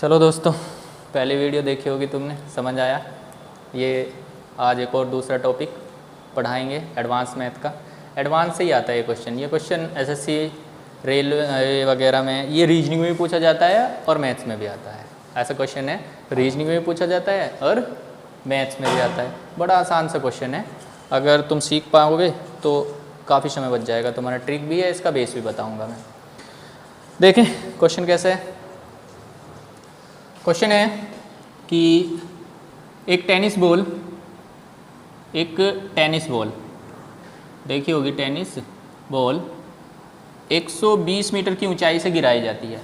चलो दोस्तों, पहली वीडियो देखी होगी तुमने, समझ आया। ये आज एक और दूसरा टॉपिक पढ़ाएंगे एडवांस मैथ का। एडवांस से ही आता है ये क्वेश्चन। ये क्वेश्चन एसएससी रेलवे वगैरह में, ये रीजनिंग में भी पूछा जाता है और मैथ्स में भी आता है। ऐसा क्वेश्चन है, रीजनिंग में भी पूछा जाता है और मैथ्स में भी आता है। बड़ा आसान सा क्वेश्चन है, अगर तुम सीख पाओगे तो काफ़ी समय बच जाएगा तुम्हारा। ट्रिक भी है, इसका बेस भी बताऊँगा मैं। देखें क्वेश्चन कैसे है। क्वेश्चन है कि एक टेनिस बॉल देखी होगी, टेनिस बॉल 120 मीटर की ऊंचाई से गिराई जाती है।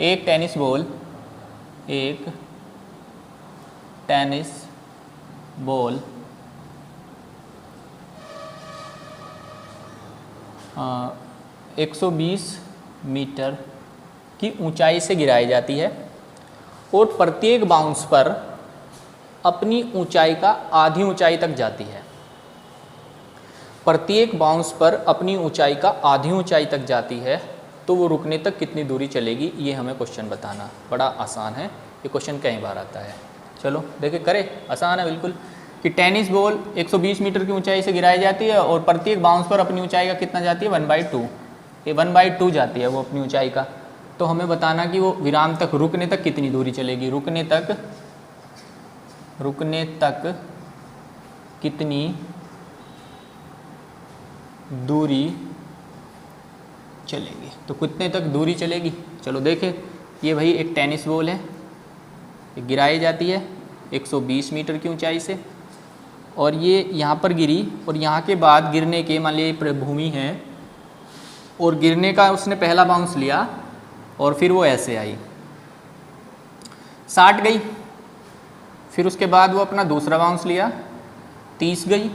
एक टेनिस बॉल 120 मीटर की ऊंचाई से गिराई जाती है और प्रत्येक बाउंस पर अपनी ऊंचाई का आधी ऊंचाई तक जाती है। प्रत्येक बाउंस पर अपनी ऊंचाई का आधी ऊंचाई तक जाती है, तो वो रुकने तक कितनी दूरी चलेगी, ये हमें क्वेश्चन बताना। बड़ा आसान है ये क्वेश्चन, कई बार आता है। चलो देखें, करें। आसान है बिल्कुल। कि टेनिस बॉल 120 मीटर की ऊंचाई से गिराई जाती है और प्रत्येक बाउंस पर अपनी ऊंचाई का कितना जाती है, 1/2। ये 1/2 जाती है वो अपनी ऊंचाई का। तो हमें बताना कि वो विराम तक, रुकने तक कितनी दूरी चलेगी। रुकने तक कितनी दूरी चलेगी। तो कितने तक दूरी चलेगी, चलो देखें। ये भाई एक टेनिस बॉल है, ये गिराई जाती है 120 मीटर की ऊंचाई से, और ये यहाँ पर गिरी, और यहाँ के बाद गिरने के, मान लीजिए प्रभूमि है, और गिरने का उसने पहला बाउंस लिया और फिर वो ऐसे आई, 60 गई। फिर उसके बाद वो अपना दूसरा बाउंस लिया, 30 गई।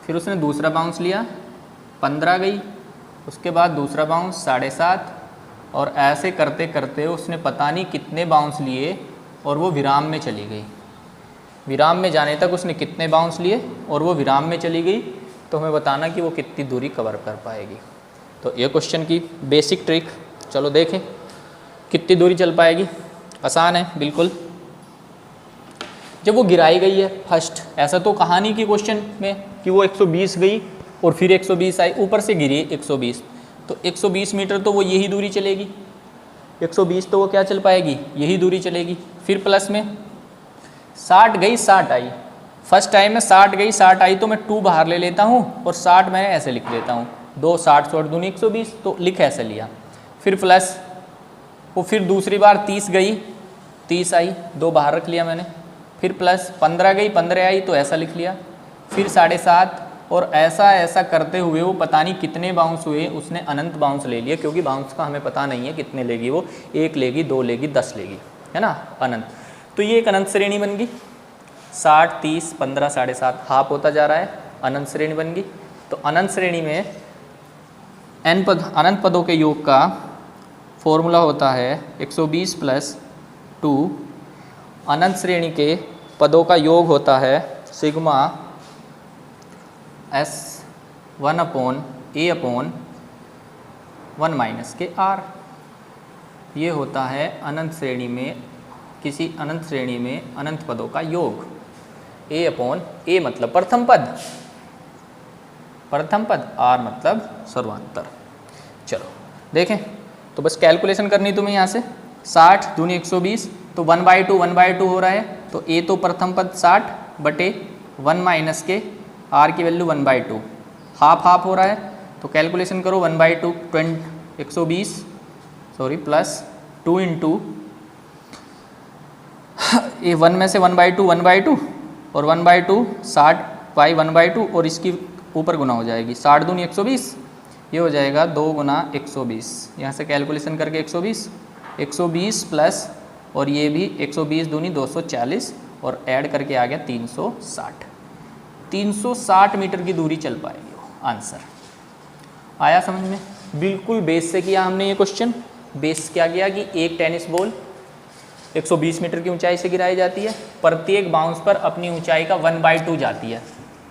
फिर उसने दूसरा बाउंस लिया, 15 गई। उसके बाद दूसरा बाउंस 7.5, और ऐसे करते करते उसने पता नहीं कितने बाउंस लिए और वो विराम में चली गई। विराम में जाने तक उसने कितने बाउंस लिए और वो विराम में चली गई, तो हमें बताना कि वो कितनी दूरी कवर कर पाएगी। तो ये क्वेश्चन की बेसिक ट्रिक, चलो देखें कितनी दूरी चल पाएगी। आसान है बिल्कुल। जब वो गिराई गई है फर्स्ट, ऐसा तो कहा नहीं कि क्वेश्चन में कि वो 120 गई और फिर 120 आई, ऊपर से गिरी 120, तो 120 मीटर तो वो यही दूरी चलेगी। 120 तो वो क्या चल पाएगी, यही दूरी चलेगी। फिर प्लस में 60 गई 60 आई। फर्स्ट टाइम में 60 गई 60 आई, तो मैं 2 बाहर ले लेता हूँ और 60 मैं ऐसे लिख लेता हूँ, 2 60 60 दूनी 120, तो लिख ऐसे लिया। फिर प्लस वो फिर दूसरी बार 30 गई 30 आई, 2 बाहर रख लिया मैंने। फिर प्लस 15 गई 15 आई, तो ऐसा लिख लिया। फिर 7.5, और ऐसा करते हुए वो पता नहीं कितने बाउंस हुए, उसने अनंत बाउंस ले लिए, क्योंकि बाउंस का हमें पता नहीं है कितने लेगी वो, 1 लेगी 2 लेगी 10 लेगी, है ना, अनंत। तो ये एक अनंत श्रेणी बन गई। 60 30 15 7.5 हाफ होता जा रहा है, अनंत श्रेणी बन गई। तो अनंत श्रेणी में अनंत पदों के योग का फॉर्मूला होता है 120 + 2। अनंत श्रेणी के पदों का योग होता है सिग्मा S1/A/1 - ये होता है अनंत श्रेणी में, किसी अनंत श्रेणी में अनंत पदों का योग। A/A मतलब प्रथम पद, R मतलब सर्वांतर। चलो देखें, तो बस कैलकुलेशन करनी तुम्हें यहाँ से। 60 दूनी 120, तो 1/2 हो रहा है, तो A तो प्रथम पद 60/1 - के, R की वैल्यू 1/2, हाफ हो रहा है। तो कैलकुलेशन करो, 1/2 120 प्लस 2 इंटू ये 1 में से 1/2 और 1/2 60/1/2, और इसकी ऊपर गुना हो जाएगी। 60 दूनी 120, ये हो जाएगा 2 × 120। यहाँ से कैलकुलेशन करके 120 प्लस, और ये भी 120 दूनी 240, और ऐड करके आ गया 360 मीटर की दूरी चल पाएगी वो। आंसर आया समझ में? बिल्कुल बेस से किया हमने ये क्वेश्चन। बेस क्या किया कि एक टेनिस बॉल 120 मीटर की ऊंचाई से गिराई जाती है, प्रत्येक बाउंस पर अपनी ऊंचाई का 1/2 जाती है।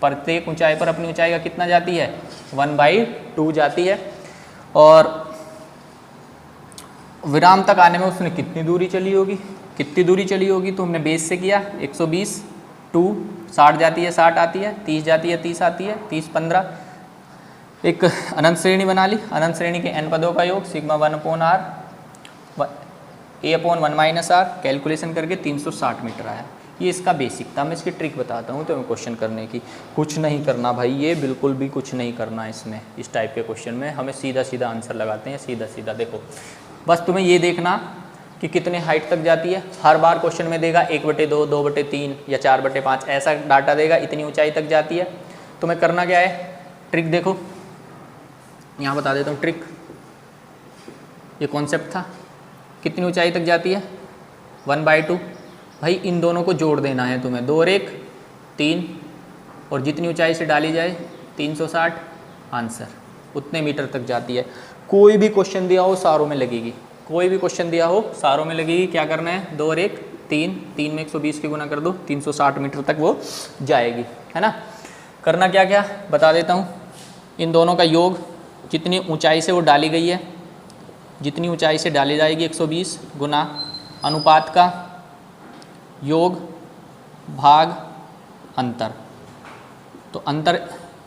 प्रत्येक ऊंचाई पर अपनी ऊंचाई का कितना जाती है, 1/2 जाती है। विराम तक आने में उसने कितनी दूरी चली होगी, कितनी दूरी चली होगी, तो हमने बेस से किया 120 2 60 जाती है 60 आती है, 30 जाती है 30 आती है, 30 15, एक अनंत श्रेणी बना ली। अनंत श्रेणी के n पदों का योग sigma 1/r a/1 - r, calculation करके 360 मीटर आया। ये इसका बेसिक था। मैं इसकी ट्रिक बताता हूँ तुम्हें क्वेश्चन करने की। कुछ नहीं करना भाई, ये बिल्कुल भी कुछ नहीं करना इसमें। इस टाइप के क्वेश्चन में हमें सीधा सीधा आंसर लगाते हैं, सीधा सीधा। देखो बस तुम्हें ये देखना कि कितने हाइट तक जाती है। हर बार क्वेश्चन में देगा 1/2, 2/3 या 4/5 ऐसा डाटा देगा, इतनी ऊंचाई तक जाती है। तुम्हें करना क्या है, ट्रिक देखो, यहाँ बता देता हूँ ट्रिक। ये कॉन्सेप्ट था, कितनी ऊंचाई तक जाती है 1/2। भाई इन दोनों को जोड़ देना है तुम्हें, 2 और 1 3, और जितनी ऊंचाई से डाली जाए 360, आंसर उतने मीटर तक जाती है। कोई भी क्वेश्चन दिया हो सारों में लगेगी, कोई भी क्वेश्चन दिया हो सारों में लगेगी। क्या करना है, 2 और 1 3, 3 में 120 की गुना कर दो, 360 मीटर तक वो जाएगी, है ना। करना क्या क्या बता देता हूँ। इन दोनों का योग, जितनी ऊंचाई से वो डाली गई है, जितनी ऊंचाई से डाली जाएगी 120 गुना अनुपात का योग भाग अंतर। तो अंतर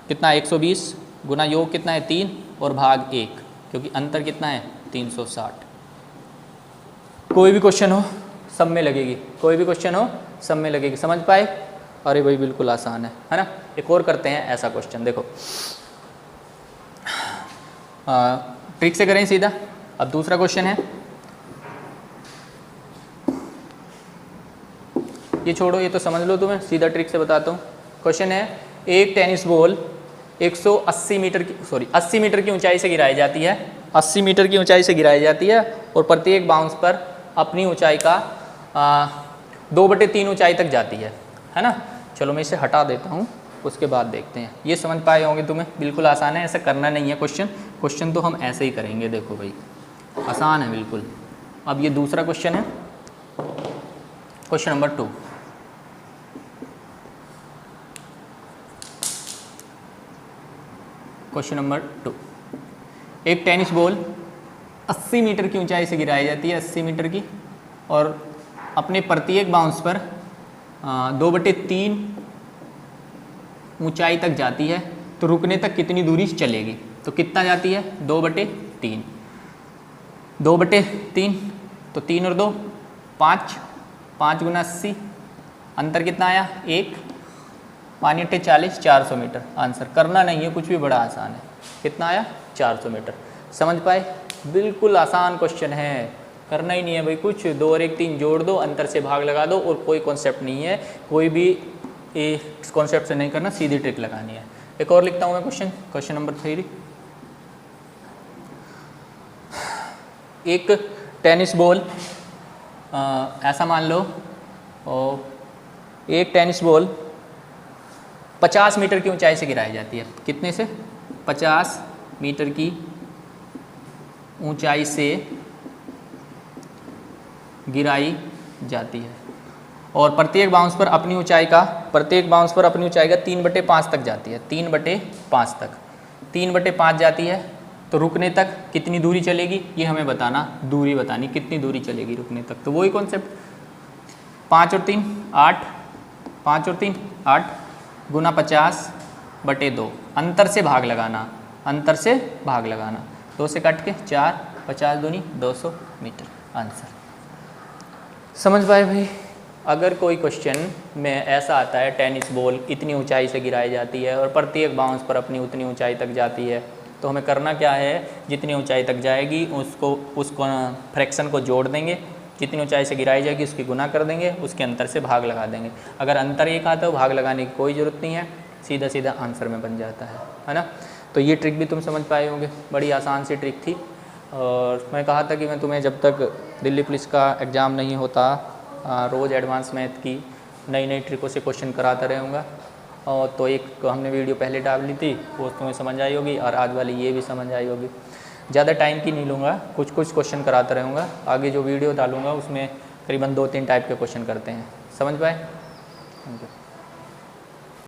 कितना है 120 गुना योग कितना है 3 और भाग 1, क्योंकि अंतर कितना है 360। कोई भी क्वेश्चन हो सब में लगेगी, कोई भी क्वेश्चन हो सब में लगेगी। समझ पाए? अरे भाई बिल्कुल आसान है ना। एक और करते हैं ऐसा क्वेश्चन, देखो ट्रिक से करें सीधा। अब दूसरा क्वेश्चन है, ये छोड़ो, ये तो समझ लो, तुम्हें सीधा ट्रिक से बताता हूँ। क्वेश्चन है, एक टेनिस बॉल 180 मीटर की 80 मीटर की ऊंचाई से गिराई जाती है, 80 मीटर की ऊंचाई से गिराई जाती है, और प्रत्येक बाउंस पर अपनी ऊंचाई का 2/3 ऊंचाई तक जाती है ना। चलो मैं इसे हटा देता हूँ, उसके बाद देखते हैं। ये समझ पाए होंगे तुम्हें, बिल्कुल आसान है, ऐसा करना नहीं है क्वेश्चन तो हम ऐसे ही करेंगे। देखो भाई आसान है बिल्कुल। अब ये दूसरा क्वेश्चन है, क्वेश्चन नंबर 2। क्वेश्चन नंबर 2, एक टेनिस बॉल 80 मीटर की ऊंचाई से गिराई जाती है, 80 मीटर की, और अपने प्रत्येक बाउंस पर 2/3 ऊंचाई तक जाती है। तो रुकने तक कितनी दूरी चलेगी? तो कितना जाती है 2/3, 2/3 तो 3 और 2 5, 5 गुना 80, अंतर कितना आया 1, 5 × 40 400 मीटर। आंसर करना नहीं है कुछ भी, बड़ा आसान है। कितना आया 400 मीटर। समझ पाए? बिल्कुल आसान क्वेश्चन है, करना ही नहीं है भाई कुछ। 2 और 1 3 जोड़ दो, अंतर से भाग लगा दो, और कोई कॉन्सेप्ट नहीं है, कोई भी इस कॉन्सेप्ट से नहीं करना, सीधी ट्रिक लगानी है। एक और लिखता हूँ मैं क्वेश्चन, क्वेश्चन नंबर 3। एक टेनिस बॉल, ऐसा मान लो, और एक टेनिस बॉल 50 मीटर की ऊंचाई से गिराई जाती है। कितने से? 50 मीटर की ऊंचाई से गिराई जाती है, और प्रत्येक बाउंस पर अपनी ऊंचाई का 3/5 तक जाती है, 3/5 तक, 3/5 जाती है। तो रुकने तक कितनी दूरी चलेगी ये हमें बताना, दूरी बतानी, कितनी दूरी चलेगी रुकने तक। तो वही कॉन्सेप्ट, 5 और 3 8, 5 और 3 8 गुना 50/2, अंतर से भाग लगाना, अंतर से भाग लगाना, 2 से काट के 4, 50 दूनी 200 मीटर। आंसर समझ पाए भाई? अगर कोई क्वेश्चन में ऐसा आता है टेनिस बॉल इतनी ऊंचाई से गिराई जाती है और प्रत्येक बाउंस पर अपनी उतनी ऊंचाई तक जाती है, तो हमें करना क्या है, जितनी ऊंचाई तक जाएगी उसको फ्रैक्शन को जोड़ देंगे, जितनी ऊंचाई से गिराई जाएगी उसकी गुना कर देंगे, उसके अंतर से भाग लगा देंगे। अगर अंतर एक आता है तो भाग लगाने की कोई ज़रूरत नहीं है, सीधा सीधा आंसर में बन जाता है ना। तो ये ट्रिक भी तुम समझ पाए होंगे, बड़ी आसान सी ट्रिक थी। और मैं कहा था कि मैं तुम्हें जब तक दिल्ली पुलिस का एग्ज़ाम नहीं होता रोज़ एडवांस मैथ की नई नई ट्रिकों से क्वेश्चन कराता रहूँगा। और तो एक हमने वीडियो पहले डाल ली थी, वो तुम्हें समझ आई होगी, और आज वाली ये भी समझ आई होगी। ज़्यादा टाइम की नहीं लूँगा, कुछ कुछ क्वेश्चन कराता रहूँगा। आगे जो वीडियो डालूँगा उसमें करीबन 2-3 टाइप के क्वेश्चन करते हैं। समझ पाए? Thank you.